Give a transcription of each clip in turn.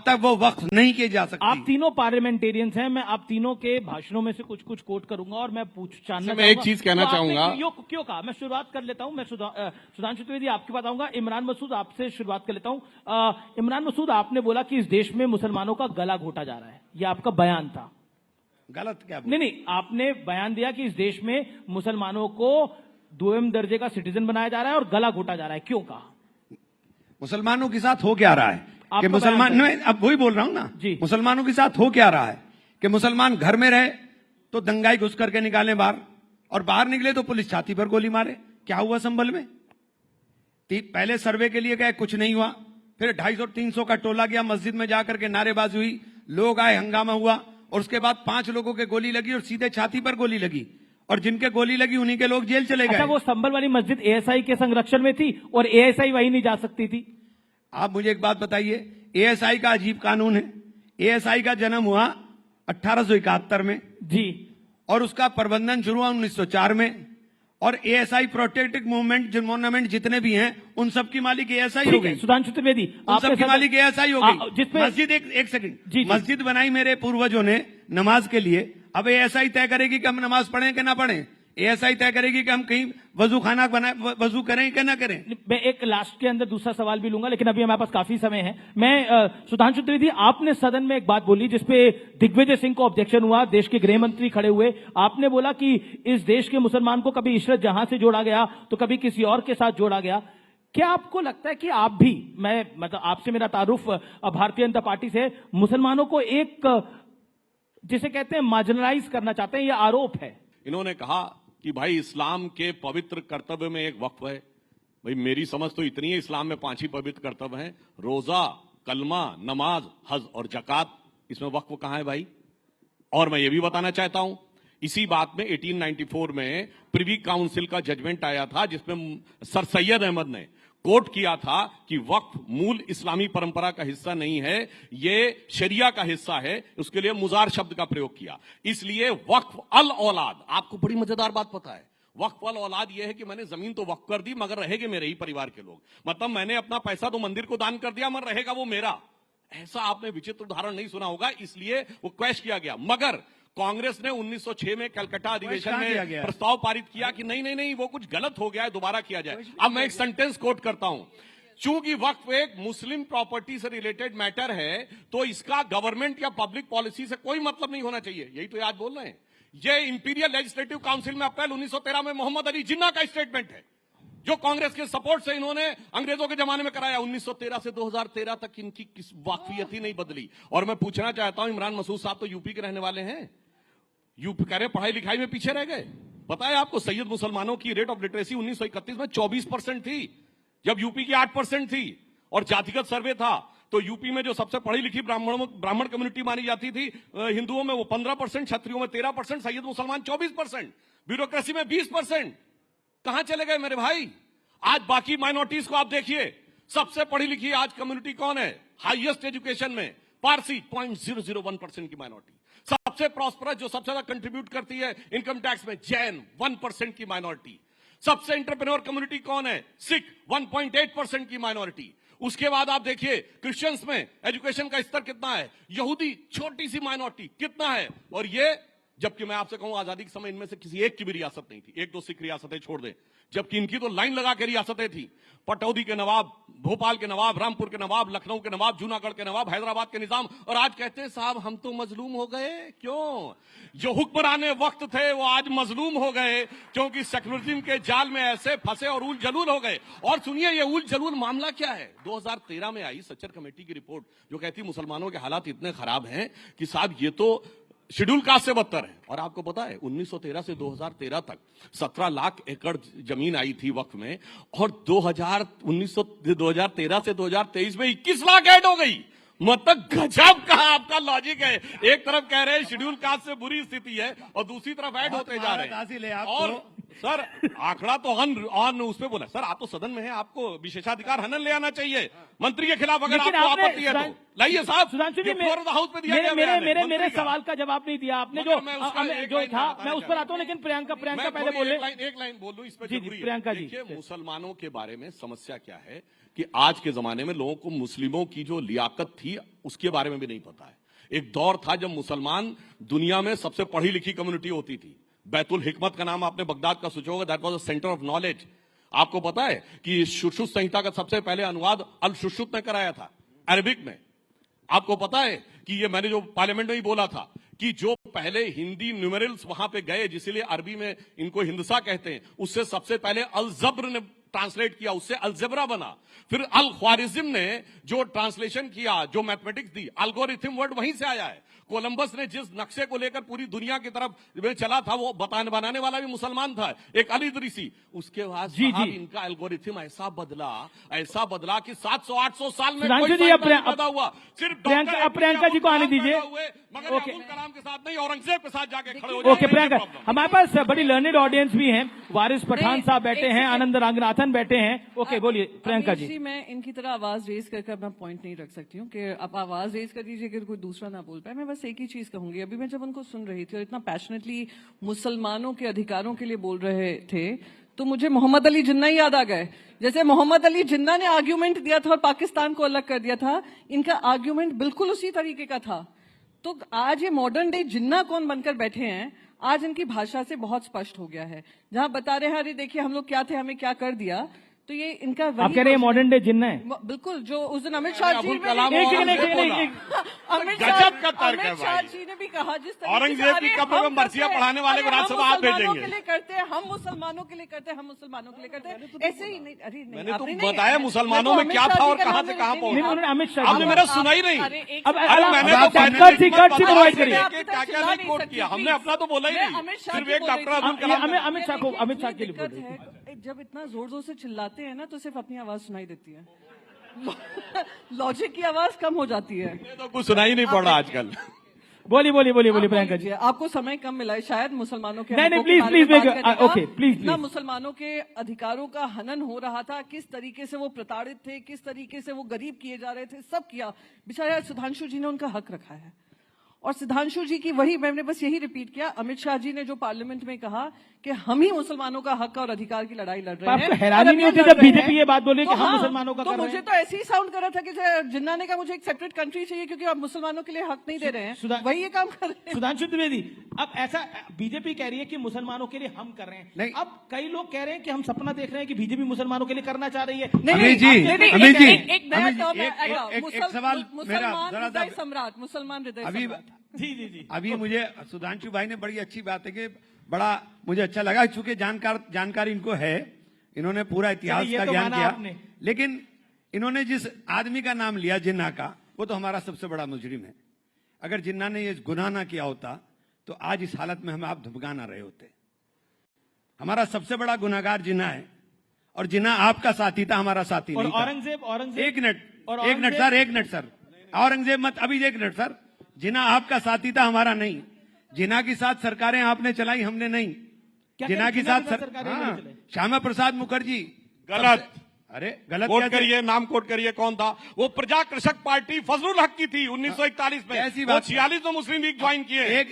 तब तक वो वक्फ नहीं की जा सकती। आप तीनों पार्लियामेंटेरियंस हैं, मैं आप तीनों के भाषणों में से कुछ कुछ कोट करूंगा और मैं जानना मैं एक चीज कहना चाहूंगा। क्यों कहा, मैं शुरुआत कर लेता हूं, मैं सुधांशु त्रिवेदी आपके पास आऊंगा। इमरान मसूद आपसे शुरुआत कर लेता हूं। इमरान मसूद, आपने बोला कि इस देश में मुसलमानों का गला घोटा जा रहा है, यह आपका बयान था। गलत क्या? नहीं, आपने बयान दिया कि इस देश में मुसलमानों को 2वे दर्जे का सिटीजन बनाया जा रहा है और गला घोटा जा रहा है, क्यों कहा? मुसलमानों के साथ हो क्या रहा है कि मुसलमान, अब वही बोल रहा हूं ना जी, मुसलमानों के साथ हो क्या रहा है कि मुसलमान घर में रहे तो दंगाई घुस करके निकाले बाहर, और बाहर निकले तो पुलिस छाती पर गोली मारे। क्या हुआ संभल में? पहले सर्वे के लिए गए, कुछ नहीं हुआ, फिर 250-300 का टोला गया, मस्जिद में जाकर के नारेबाजी हुई, लोग आए, हंगामा हुआ, और उसके बाद 5 लोगों के गोली लगी और सीधे छाती पर गोली लगी, और जिनके गोली लगी उन्हीं के लोग जेल चले गए। अच्छा, वो संभल वाली मस्जिद एएसआई के संरक्षण में थी और एएसआई वहीं नहीं जा सकती थी? आप मुझे एक बात बताइए, एएसआई का अजीब कानून है। एएसआई का जन्म हुआ 1871 में जी, और उसका प्रबंधन शुरू हुआ 1904 में, और एएसआई प्रोटेक्टिव मूवमेंट जितने भी हैं उन सब की मालिक एएसआई हो गई। सुधांशु त्रिवेदी, उन सब की मालिक एएसआई हो गई। मस्जिद, एक सेकंड, मस्जिद बनाई मेरे पूर्वजों ने नमाज के लिए, अब एएसआई तय करेगी कि हम नमाज पढ़ें कि ना पढ़ें? एएसआई तय करेगी कि हम कहीं वजू खाना वजू करें कि ना करें? मैं एक लास्ट के अंदर दूसरा सवाल भी लूंगा, लेकिन अभी हमारे पास काफी समय है। मैं सुधांशु त्रिवेदी, आपने सदन में एक बात बोली जिसपे दिग्विजय सिंह को ऑब्जेक्शन हुआ, देश के गृह मंत्री खड़े हुए। आपने बोला कि इस देश के मुसलमान को कभी इशरत जहां से जोड़ा गया तो कभी किसी और के साथ जोड़ा गया। क्या आपको लगता है कि आप भी, मैं मतलब आपसे मेरा तारुफ भारतीय जनता पार्टी से, मुसलमानों को एक जिसे कहते हैं मार्जिनलाइज करना चाहते हैं, यह आरोप है? इन्होंने कहा कि भाई इस्लाम के पवित्र कर्तव्य में एक वक्फ है। भाई मेरी समझ तो इतनी है, इस्लाम में 5 ही पवित्र कर्तव्य हैं, रोजा, कलमा, नमाज, हज और जकात। इसमें वक्फ कहां है भाई? और मैं ये भी बताना चाहता हूं, इसी बात में 1894 में प्रिवी काउंसिल का जजमेंट आया था, जिसमें सर सैयद अहमद ने कोट किया था कि वक्फ मूल इस्लामी परंपरा का हिस्सा नहीं है, ये शरिया का हिस्सा है। उसके लिए मुजार शब्द का प्रयोग किया। इसलिए वक्फ अल औलाद, आपको बड़ी मजेदार बात पता है, वक्फ अल औलाद यह है कि मैंने जमीन तो वक्फ कर दी मगर रहेंगे मेरे ही परिवार के लोग। मतलब मैंने अपना पैसा तो मंदिर को दान कर दिया मगर रहेगा वो मेरा। ऐसा आपने विचित्र उदाहरण नहीं सुना होगा, इसलिए वो क्वैश किया गया। मगर कांग्रेस ने 1906 में कलकत्ता अधिवेशन में प्रस्ताव पारित किया कि नहीं वो कुछ गलत हो गया है, दोबारा किया जाए। अब मैं एक सेंटेंस कोट करता हूं, चूंकि वक्फ एक मुस्लिम प्रॉपर्टी से रिलेटेड मैटर है तो इसका गवर्नमेंट या पब्लिक पॉलिसी से कोई मतलब नहीं होना चाहिए। यही तो आज बोल रहे हैं। ये इंपीरियल लेजिस्लेटिव काउंसिल में अप्रैल 1913 में मोहम्मद अली जिन्ना का स्टेटमेंट है, जो कांग्रेस के सपोर्ट से इन्होंने अंग्रेजों के जमाने में कराया। 1913 से 2013 तक इनकी किस वाकफियत ही नहीं बदली। और मैं पूछना चाहता हूं, इमरान मसूद साहब तो यूपी के रहने वाले हैं, यूपी कह रहे पढ़ाई लिखाई में पीछे रह गए। पता है आपको, सैयद मुसलमानों की रेट ऑफ लिटरेसी 1931 में 24% थी, जब यूपी की 8% थी। और जातिगत सर्वे था तो यूपी में जो सबसे पढ़ी लिखी ब्राह्मण कम्युनिटी मानी जाती थी हिंदुओं में, वो 15%, क्षत्रियों में 13%, सैयद मुसलमान 24%, ब्यूरोक्रेसी में 20%। कहां चले गए मेरे भाई? आज बाकी माइनॉरिटीज को आप देखिए, सबसे पढ़ी लिखी आज कम्युनिटी कौन है हाईएस्ट एजुकेशन में? पारसी, 0.001% की माइनॉरिटी। सबसे प्रॉस्परस, जो सबसे ज्यादा कंट्रीब्यूट करती है इनकम टैक्स में, जैन, 1% की माइनॉरिटी। सबसे एंटरप्रेन्योर कम्युनिटी कौन है? सिख, 1.8% की माइनॉरिटी। उसके बाद आप देखिए क्रिश्चियंस में एजुकेशन का स्तर कितना है, यहूदी छोटी सी माइनॉरिटी कितना है। और ये, जबकि मैं आपसे कहूं आजादी के समय इनमें से किसी एक की भी रियासत नहीं थी, 1-2 सिख रियासतें छोड़ दें, जबकि इनकी तो लाइन लगा के रियासतें थी। पटौदी के नवाब, भोपाल के नवाब, रामपुर के नवाब, लखनऊ के नवाब, जूनागढ़ के नवाब, हैदराबाद के निजाम। और आज कहते हैं साहब हम तो मजलूम हो गए। क्यों? जो हुक्मराने वक्त थे वो आज मजलूम हो गए, क्योंकि सेक्युलरिज्म के जाल में ऐसे फंसे और उल जलूल हो गए। और सुनिए, ये उल जलूल मामला क्या है? 2013 में आई सच्चर कमेटी की रिपोर्ट, जो कहती मुसलमानों के हालात इतने खराब हैं कि साहब ये तो शेड्यूल कास्ट से बदतर है। और आपको पता है 1913 से 2013 तक 17 लाख एकड़ जमीन आई थी वक्फ में, और 2013 से 2023 में 21 लाख ऐड हो गई। मतलब गजब का आपका लॉजिक है। एक तरफ कह रहे हैं शेड्यूल कास्ट से बुरी स्थिति है और दूसरी तरफ ऐड होते जा रहे हैं। और सर आंकड़ा तो ऑन उस पे बोला। सर आप तो सदन में है, आपको विशेषाधिकार हनन ले आना चाहिए मंत्री के खिलाफ, अगर लेकिन आपको आपने आपत्ति है तो लाइए साहब। सुधांशु जी, ये floor of the house पे दिया गया बयान है मेरे मंत्री का। सवाल का जवाब नहीं दिया आपने। मगर जो मैं उसका एक जो लाइन था बताना मैं उस पर आता हूँ, लेकिन प्रियंका मैं पहले थोड़ी बोले। एक लाइन बोल दूं, इस पे जी, जरूरी है। प्रियंका जी। देखिए मुसलमानों के बारे में समस्या क्या है कि आज के जमाने में लोगों को मुस्लिमों की जो लियाकत थी उसके बारे में भी नहीं पता है। एक दौर था जब मुसलमान दुनिया में सबसे पढ़ी लिखी कम्युनिटी होती थी। बैतुल हिकमत का नाम आपने बगदाद का सोचा होगा, that was a centre of knowledge. आपको पता है कि शुश्रुत संहिता का सबसे पहले अनुवाद अल शुश्रुत ने कराया था अरबिक में। आपको पता है कि ये मैंने जो पार्लियामेंट में ही बोला था कि जो पहले हिंदी न्यूमेरल्स वहां पे गए, जिसलिए अरबी में इनको हिंदसा कहते हैं, उससे सबसे पहले अल जब्र ने ट्रांसलेट किया, उससे अलजेब्रा बना। फिर अल ख्वारिज्म ने जो ट्रांसलेशन किया, जो मैथमेटिक्स दी, एल्गोरिथम वर्ड वहीं से आया है। कोलंबस ने जिस नक्शे को लेकर पूरी दुनिया की तरफ चला था, वो बनाने वाला भी मुसलमान था, एक अल इदरीसी। उसके बाद साहब इनका एल्गोरिथम ऐसा बदला कि 700-800 साल में कोई पैदा हुआ। सिर्फ प्रियंका जी को आने दीजिए। मगर अब्दुल कलाम के साथ नहीं, औरंगजेब के साथ जाके खड़े हो ओके प्रियंका, हमारे पास बड़ी लर्नेड ऑडियंस भी हैं। वारिस पठान साहब बैठे हैं, आनंद रंगनाथन बैठे हैं। ओके बोलिए प्रियंका जी। मैं इनकी तरह आवाज रेज करके अपना पॉइंट नहीं रख सकती हूँ कि आप आवाज रेज कर दीजिए कि कोई दूसरा ना बोल पाए। मैं बस एक ही चीज कहूंगी, अभी मैं जब उनको सुन रही थी और इतना पैशनेटली मुसलमानों के अधिकारों के लिए बोल रहे थे, तो मुझे मोहम्मद अली जिन्ना ही याद आ गए। जैसे मोहम्मद अली जिन्ना ने आर्ग्यूमेंट दिया था और पाकिस्तान को अलग कर दिया था, इनका आर्ग्यूमेंट बिल्कुल उसी तरीके का था। तो आज ये मॉडर्न डे जिन्ना कौन बनकर बैठे हैं, आज इनकी भाषा से बहुत स्पष्ट हो गया है। जहां बता रहे हैं अरे देखिए हम लोग क्या थे, हमें क्या कर दिया, तो ये इनका आप कह रहे हैं मॉडर्न डे जिन्ना है? बिल्कुल, जो उस दिन अमित शाह जी अबुल ने कलाम अमित गजब का तर्क है शाह भाई। जी ने भी कहा जिस तरह औरंगजेब की कब्र में मरसिया पढ़ाने वाले को राज्यसभा आप भेजेंगे। के लिए करते हैं हम, मुसलमानों के लिए करते हैं हम, मुसलमानों के लिए करते हैं, ऐसे ही नहीं। अरे नहीं, मैंने तो आपने नहीं- बताया मुसलमानों में क्या था और कहां से कहां पहुंचा। उन्होंने अमित शाह आपने मेरा सुना ही नहीं। अब मैंने तो कट सी प्रोवाइड करिए। क्या नहीं कोट किया हमने, अपना तो बोला ही नहीं। सिर्फ एक डॉक्टर अब्दुल कलाम अमित शाह के लिए बोल रही थी। जब इतना जोर जोर से चिल्लाते हैं ना, तो सिर्फ अपनी आवाज सुनाई देती है, लॉजिक की आवाज कम हो जाती है। तो कुछ सुनाई नहीं पड़ रहा आजकल। बोलिए प्रियंका जी। आपको समय कम मिला है शायद मुसलमानों के नहीं, हकों के प्लीज, बारे में प्लीज, बात करने का। Okay, please. ना मुसलमानों के अधिकारों का हनन हो रहा था, किस तरीके से वो प्रताड़ित थे, किस तरीके से वो गरीब किए जा रहे थे, सब किया। बेचारा सुधांशु जी ने उनका हक रखा है, और सुधांशु जी की वही मैंने बस यही रिपीट किया। अमित शाह जी ने जो पार्लियामेंट में कहा कि हम ही मुसलमानों का हक और अधिकार की लड़ाई लड़ रहे हैं। आपको हैरानी नहीं होती जब बीजेपी ये बात बोले कि हम मुसलमानों का तो कर रहे मुझे हैं? तो ऐसे ही साउंड कर रहा था कि जिन्ना ने कहा मुझे एक सेपरेट कंट्री चाहिए क्योंकि आप मुसलमानों के लिए हक नहीं दे रहे हैं, वही ये काम कर रहे हैं। सुधांशु द्विवेदी, अब ऐसा बीजेपी कह रही है कि मुसलमानों के लिए हम कर रहे हैं, नहीं। अब कई लोग कह रहे हैं कि हम सपना देख रहे हैं कि बीजेपी मुसलमानों के लिए करना चाह रही है। अमित जी, एक नया अमित जी, टर्म एक सवाल मेरा जरा सा, सम्राट, मुसलमान हृदय अभी सम्राट। जी अभी मुझे सुधांशु भाई ने बड़ी अच्छी बात है कि बड़ा मुझे अच्छा लगा, चूंकि जानकारी इनको है, इन्होंने पूरा इतिहास ये का तो ज्ञान माना किया, आपने। लेकिन इन्होंने जिस आदमी का नाम लिया जिन्ना का, वो तो हमारा सबसे बड़ा मुजरिम है। अगर जिन्ना ने ये गुनाह ना किया होता तो आज इस हालत में हम आप धमका ना रहे होते। हमारा सबसे बड़ा गुनाहगार जिन्ना है, और जिन्ना आपका साथी था, हमारा साथी और नहीं था। औरंगजेब एक मिनट सर, औरंगजेब मत, अभी एक मिनट सर, जिन्ना आपका साथी था, हमारा नहीं। जिन्ना के साथ सरकारें आपने चलाई, हमने नहीं। जिन्ना के साथ श्यामा प्रसाद मुखर्जी। गलत। अरे गलत कोट करिए, नाम कोट करिए, कौन था वो? प्रजा कृषक पार्टी फजलुल हक की थी 1941 में। ऐसी बात 46 में मुस्लिम लीग ज्वाइन किए। एक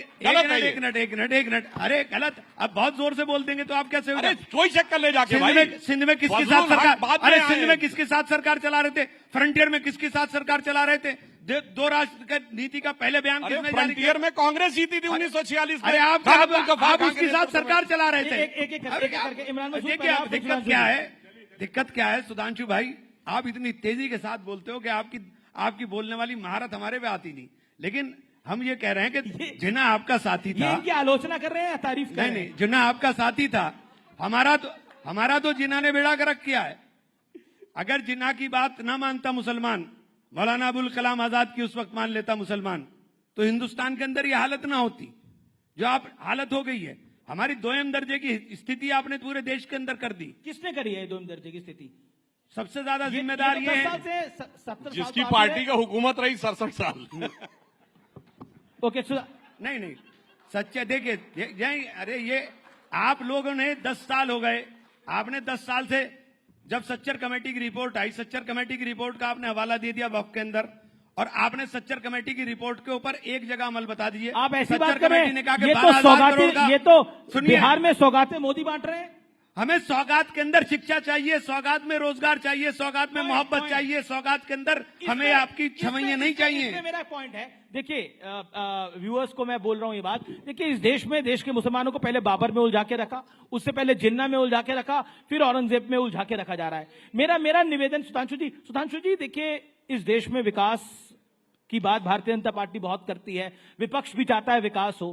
मिनट, अरे गलत। अब बहुत जोर से बोल देंगे तो आप कैसे? अरे कोई चेक कर ले जाके भाई। सिंध में किसके साथ सरकार, अरे सिंध में किसके साथ सरकार चला रहे थे? फ्रंटियर में किसके साथ सरकार चला रहे थे? दो राष्ट्र नीति का पहले बयान किसने जारी किया? फ्रंटियर में कांग्रेस जीती थी 1946 में। अरे आप उसके साथ सरकार चला रहे थे। दिक्कत क्या है सुधांशु भाई? आप इतनी तेजी के साथ बोलते हो कि आपकी बोलने वाली महारत हमारे पे आती नहीं, लेकिन हम ये कह रहे हैं कि जिन्ना आपका साथी था। इनकी आलोचना कर रहे हैं, तारीफ कर रहे हैं? नहीं, जिन्ना आपका साथी था, हमारा तो जिन्ना ने बेड़ा गर्क किया है। अगर जिन्ना की बात ना मानता मुसलमान, मौलाना अबुल कलाम आजाद की उस वक्त मान लेता मुसलमान, तो हिंदुस्तान के अंदर ये हालत ना होती जो आप हालत हो गई है। हमारी दोयम दर्जे की स्थिति आपने पूरे देश के अंदर कर दी। किसने करी है दोयम दर्जे की स्थिति? सबसे ज्यादा जिम्मेदार ये है जिसकी पार्टी का हुकूमत रही 67 साल। ओके, नहीं, सच्चे देखिए, अरे आप लोगों ने 10 साल हो गए, आपने 10 साल से जब सच्चर कमेटी की रिपोर्ट आई, सच्चर कमेटी की रिपोर्ट का आपने हवाला दे दिया वक्त के अंदर, और आपने सच्चर कमेटी की रिपोर्ट के ऊपर एक जगह अमल बता दीजिए। आप ऐसी सच्चर बात करें, कमेटी ने कहा कि ये तो 12,000 करोड़ का, सौगातें, ये तो सुनिए, बिहार में सौगातें मोदी बांट रहे हैं। हमें सौगात के अंदर शिक्षा चाहिए, सौगात में रोजगार चाहिए, सौगात में मोहब्बत चाहिए, सौगात के अंदर हमें आपकी छवैया नहीं चाहिए। इसमें मेरा पॉइंट है, देखिए व्यूअर्स को मैं बोल रहा हूं ये बात, देखिए इस देश में देश के मुसलमानों को पहले बाबर में उलझा के रखा, उससे पहले जिन्ना में उलझा के रखा, फिर औरंगजेब में उलझा के रखा जा रहा है। मेरा निवेदन सुधांशु जी देखिए, इस देश में विकास की बात भारतीय जनता पार्टी बहुत करती है, विपक्ष भी चाहता है विकास हो।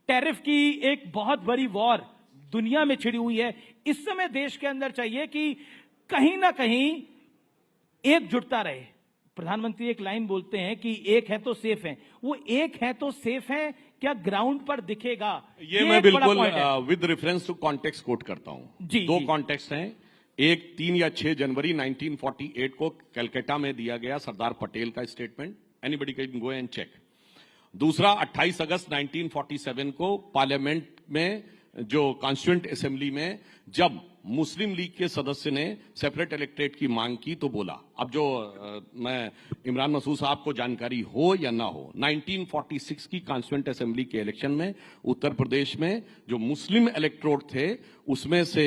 टैरिफ की एक बहुत बड़ी वॉर दुनिया में छिड़ी हुई है। इस समय देश के अंदर चाहिए कि कहीं ना कहीं एकजुटता रहे। प्रधानमंत्री एक लाइन बोलते हैं कि एक है तो सेफ है, वो एक है तो सेफ है, क्या ग्राउंड पर दिखेगा? ये मैं बिल्कुल with reference to context quote करता हूं। जी, दो जी। कॉन्टेक्स्ट हैं, एक 3 या 6 जनवरी 1948 को कलकत्ता में दिया गया सरदार पटेल का statement, anybody can go and check. दूसरा 28 अगस्त 1947 को पार्लियामेंट में, जो कॉन्स्टिट्यूएंट असेंबली में, जब मुस्लिम लीग के सदस्य ने सेपरेट इलेक्ट्रेट की मांग की तो बोला, अब जो मैं इमरान मसूद साहब को जानकारी हो या ना हो, 1946 की कॉन्स्टिट्यूएंट असेंबली के इलेक्शन में उत्तर प्रदेश में जो मुस्लिम इलेक्ट्रोट थे उसमें से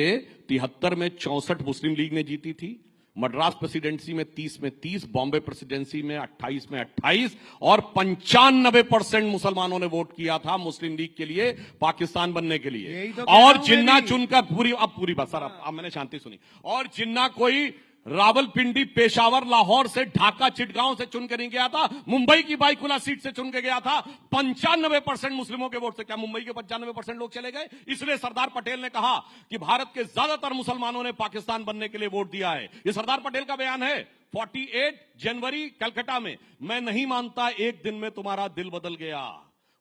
73 में 64 मुस्लिम लीग ने जीती थी, मद्रास प्रेसिडेंसी में 30 में 30, बॉम्बे प्रेसिडेंसी में 28 में 28, और 95% मुसलमानों ने वोट किया था मुस्लिम लीग के लिए, पाकिस्तान बनने के लिए। तो और जिन्ना चुनकर पूरी बात सर, अब मैंने शांति सुनी, और जिन्ना कोई रावलपिंडी, पेशावर, लाहौर से, ढाका, चिटगांव से चुन के नहीं गया था, मुंबई की बाईकुला सीट से चुन के गया था। 95% मुस्लिमों के वोट से, क्या मुंबई के 95% लोग चले गए? इसलिए सरदार पटेल ने कहा कि भारत के ज्यादातर मुसलमानों ने पाकिस्तान बनने के लिए वोट दिया है। यह सरदार पटेल का बयान है, 48 जनवरी कलकत्ता में। मैं नहीं मानता एक दिन में तुम्हारा दिल बदल गया,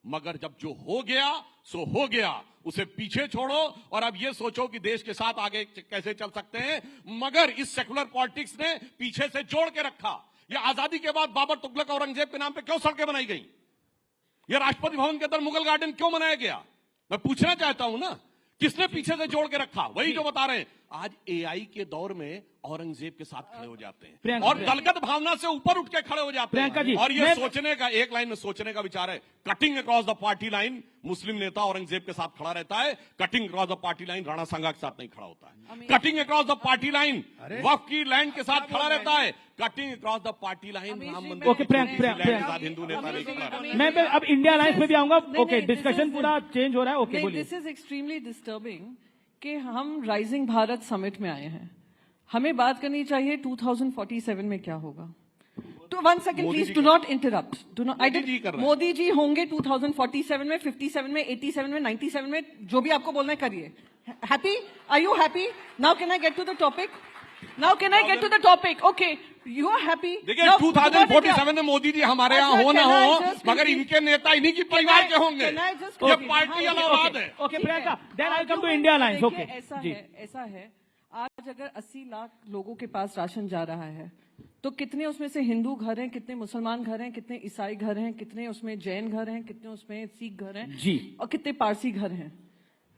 मगर जब जो हो गया सो हो गया, उसे पीछे छोड़ो और अब यह सोचो कि देश के साथ आगे कैसे चल सकते हैं। मगर इस सेकुलर पॉलिटिक्स ने पीछे से जोड़ के रखा। यह आजादी के बाद बाबर, तुगलक, औरंगजेब के नाम पे क्यों सड़कें बनाई गई? यह राष्ट्रपति भवन के अंदर मुगल गार्डन क्यों बनाया गया? मैं पूछना चाहता हूं ना, किसने पीछे से जोड़ के रखा? वही जो बता रहे हैं, आज एआई के दौर में औरंगजेब के साथ खड़े हो जाते हैं और दलगत भावना से ऊपर उठ के खड़े हो जाते हैं। और ये सोचने का, एक लाइन में सोचने का विचार है, cutting across the party line Muslim नेता औरंगजेब के साथ खड़ा रहता है, cutting across the party line Rana Sanga के साथ नहीं खड़ा होता है। Cutting across the party line वक्फ की लैंड के साथ खड़ा रहता है, cutting across the party line Ram Mandir के साथ हिंदू नेता नहीं खड़ा रहता। मैं अब इंडिया अलायंस में भी आऊंगा। ओके, डिस्कशन पूरा चेंज हो रहा है। ओके, बोलिए। दिस इज एक्सट्रीमली डिस्टर्बिंग कि हम राइजिंग भारत समिट में आए हैं, हमें बात करनी चाहिए 2047 में क्या होगा। तो 1 second please, do not interrupt, do not. I did, Modi ji होंगे 2047 में, 57 में, 87 में, 97 में, जो भी आपको बोलना है करिए। Happy? Are you happy? Now can I get to the topic? Now can I get to the topic? Okay, you are happy? देखिए 2047 में मोदी जी हमारे यहाँ हो ना हो, मगर इनके नेता इन्हीं की परिवार के होंगे। ये पार्टी अलग है। Okay Priyanka, then I come to India alliance. Okay, ऐसा है, आज अगर 80 लाख लोगों के पास राशन जा रहा है तो कितने उसमें से हिंदू घर हैं, कितने मुसलमान घर हैं, कितने ईसाई घर हैं, कितने उसमें जैन घर हैं, कितने उसमें सिख घर हैं जी, और कितने पारसी घर हैं?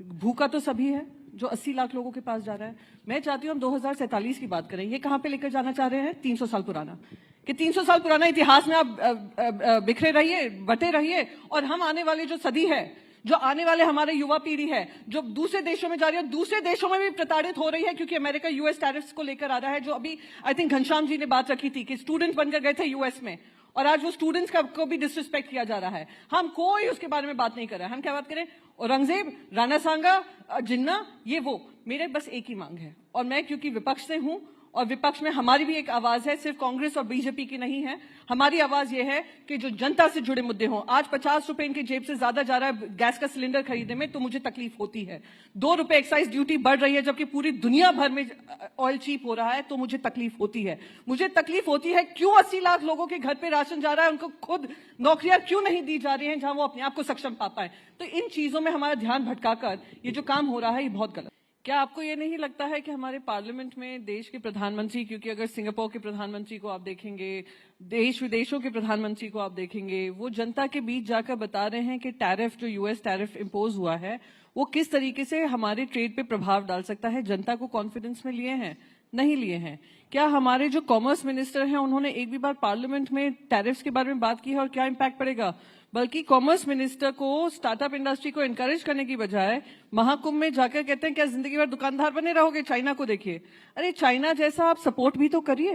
भूखा तो सभी है जो 80 लाख लोगों के पास जा रहा है। मैं चाहती हूँ हम 2047 की बात करें। ये कहाँ पे लेकर जाना चाह रहे हैं? 300 साल पुराना, कि 300 साल पुराना इतिहास में आप बिखरे रहिए, बटे रहिए, और हम आने वाले जो सदी है, जो आने वाले हमारे युवा पीढ़ी है, जो दूसरे देशों में जा रही है, दूसरे देशों में भी प्रताड़ित हो रही है क्योंकि अमेरिका यूएस टैरिफ्स को लेकर आ रहा है, जो अभी आई थिंक घनश्याम जी ने बात रखी थी कि स्टूडेंट बनकर गए थे यूएस में और आज वो स्टूडेंट्स को भी डिसरिस्पेक्ट किया जा रहा है। हम कोई उसके बारे में बात नहीं कर रहे हैं। हम क्या बात करें? औरंगजेब, राणा सांगा, जिन्ना, ये वो। मेरे बस एक ही मांग है, और मैं क्योंकि विपक्ष से हूं और विपक्ष में हमारी भी एक आवाज है, सिर्फ कांग्रेस और बीजेपी की नहीं है। हमारी आवाज यह है कि जो जनता से जुड़े मुद्दे हों। आज 50 रुपए इनकी जेब से ज्यादा जा रहा है गैस का सिलेंडर खरीदने में, तो मुझे तकलीफ होती है। 2 रुपए एक्साइज ड्यूटी बढ़ रही है जबकि पूरी दुनिया भर में ऑयल चीप हो रहा है, तो मुझे तकलीफ होती है। मुझे तकलीफ होती है क्यों 80 लाख लोगों के घर पे राशन जा रहा है, उनको खुद नौकरियां क्यों नहीं दी जा रही हैं जहां वो अपने आप को सक्षम पा पाए। तो इन चीजों में हमारा ध्यान भटकाकर ये जो काम हो रहा है, ये बहुत गलत। क्या आपको ये नहीं लगता है कि हमारे पार्लियामेंट में देश के प्रधानमंत्री, क्योंकि अगर सिंगापुर के प्रधानमंत्री को आप देखेंगे, देश विदेशों के प्रधानमंत्री को आप देखेंगे, वो जनता के बीच जाकर बता रहे हैं कि टैरिफ, जो यूएस टैरिफ इम्पोज हुआ है, वो किस तरीके से हमारे ट्रेड पे प्रभाव डाल सकता है। जनता को कॉन्फिडेंस में लिए हैं, नहीं लिए हैं। क्या हमारे जो कॉमर्स मिनिस्टर हैं उन्होंने एक भी बार पार्लियामेंट में टैरिफ्स के बारे में बात की है और क्या इम्पैक्ट पड़ेगा? बल्कि कॉमर्स मिनिस्टर को स्टार्टअप इंडस्ट्री को एनकरेज करने की बजाय महाकुंभ में जाकर कहते हैं क्या जिंदगी भर दुकानदार बने रहोगे, चाइना को देखिए। अरे चाइना जैसा आप सपोर्ट भी तो करिए,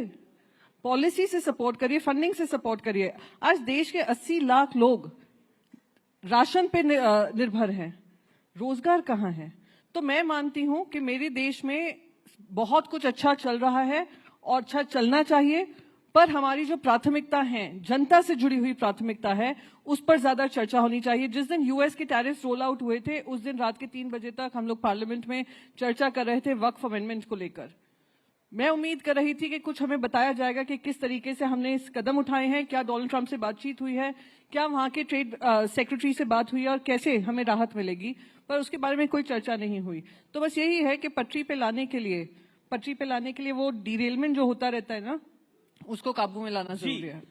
पॉलिसी से सपोर्ट करिए, फंडिंग से सपोर्ट करिए। आज देश के 80 लाख लोग राशन पे निर्भर हैं, रोजगार कहाँ है? तो मैं मानती हूं कि मेरे देश में बहुत कुछ अच्छा चल रहा है और अच्छा चलना चाहिए, पर हमारी जो प्राथमिकता है, जनता से जुड़ी हुई प्राथमिकता है, उस पर ज्यादा चर्चा होनी चाहिए। जिस दिन यूएस के टैरिफ रोल आउट हुए थे, उस दिन रात के 3 बजे तक हम लोग पार्लियामेंट में चर्चा कर रहे थे वक्फ अमेंडमेंट को लेकर। मैं उम्मीद कर रही थी कि कुछ हमें बताया जाएगा कि किस तरीके से हमने इस कदम उठाए हैं, क्या डोनाल्ड ट्रंप से बातचीत हुई है, क्या वहां के ट्रेड सेक्रेटरी से बात हुई है और कैसे हमें राहत मिलेगी, पर उसके बारे में कोई चर्चा नहीं हुई। तो बस यही है कि पटरी पे लाने के लिए वो डिरेलमेंट जो होता रहता है ना, उसको काबू में लाना जरूरी है।